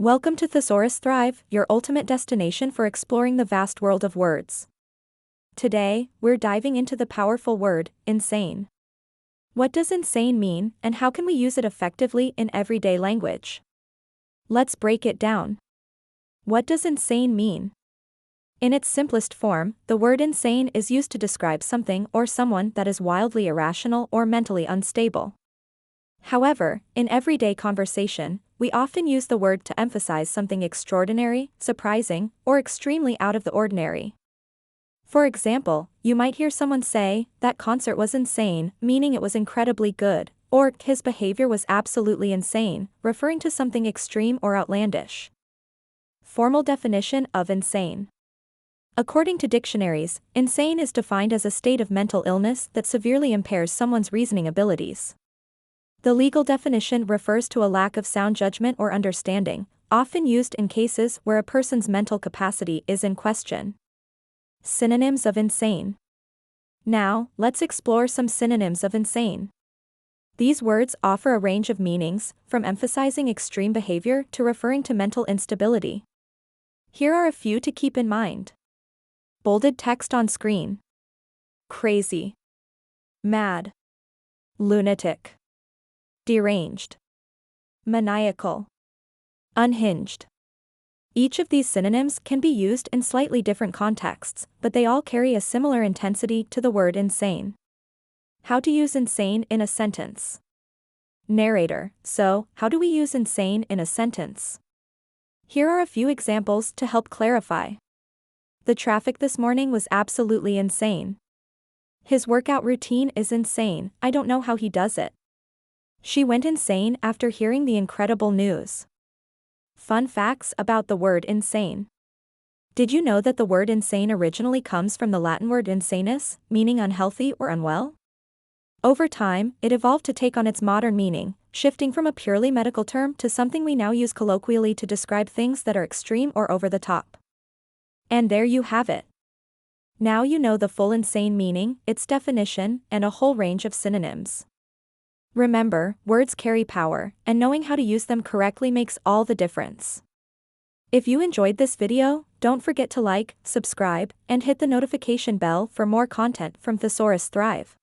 Welcome to Thesaurus Thrive, your ultimate destination for exploring the vast world of words. Today, we're diving into the powerful word, insane. What does insane mean, and how can we use it effectively in everyday language? Let's break it down. What does insane mean? In its simplest form, the word insane is used to describe something or someone that is wildly irrational or mentally unstable. However, in everyday conversation, we often use the word to emphasize something extraordinary, surprising, or extremely out of the ordinary. For example, you might hear someone say, "That concert was insane," meaning it was incredibly good, or "his behavior was absolutely insane," referring to something extreme or outlandish. Formal definition of insane. According to dictionaries, insane is defined as a state of mental illness that severely impairs someone's reasoning abilities. The legal definition refers to a lack of sound judgment or understanding, often used in cases where a person's mental capacity is in question. Synonyms of insane. Now, let's explore some synonyms of insane. These words offer a range of meanings, from emphasizing extreme behavior to referring to mental instability. Here are a few to keep in mind. Bolded text on screen. Crazy. Mad. Lunatic. Deranged. Maniacal. Unhinged. Each of these synonyms can be used in slightly different contexts, but they all carry a similar intensity to the word insane. How to use insane in a sentence. Narrator: So, how do we use insane in a sentence? Here are a few examples to help clarify. The traffic this morning was absolutely insane. His workout routine is insane, I don't know how he does it. She went insane after hearing the incredible news. Fun facts about the word insane. Did you know that the word insane originally comes from the Latin word insanus, meaning unhealthy or unwell? Over time, it evolved to take on its modern meaning, shifting from a purely medical term to something we now use colloquially to describe things that are extreme or over the top. And there you have it. Now you know the full insane meaning, its definition, and a whole range of synonyms. Remember, words carry power, and knowing how to use them correctly makes all the difference. If you enjoyed this video, don't forget to like, subscribe, and hit the notification bell for more content from Thesaurus Thrive.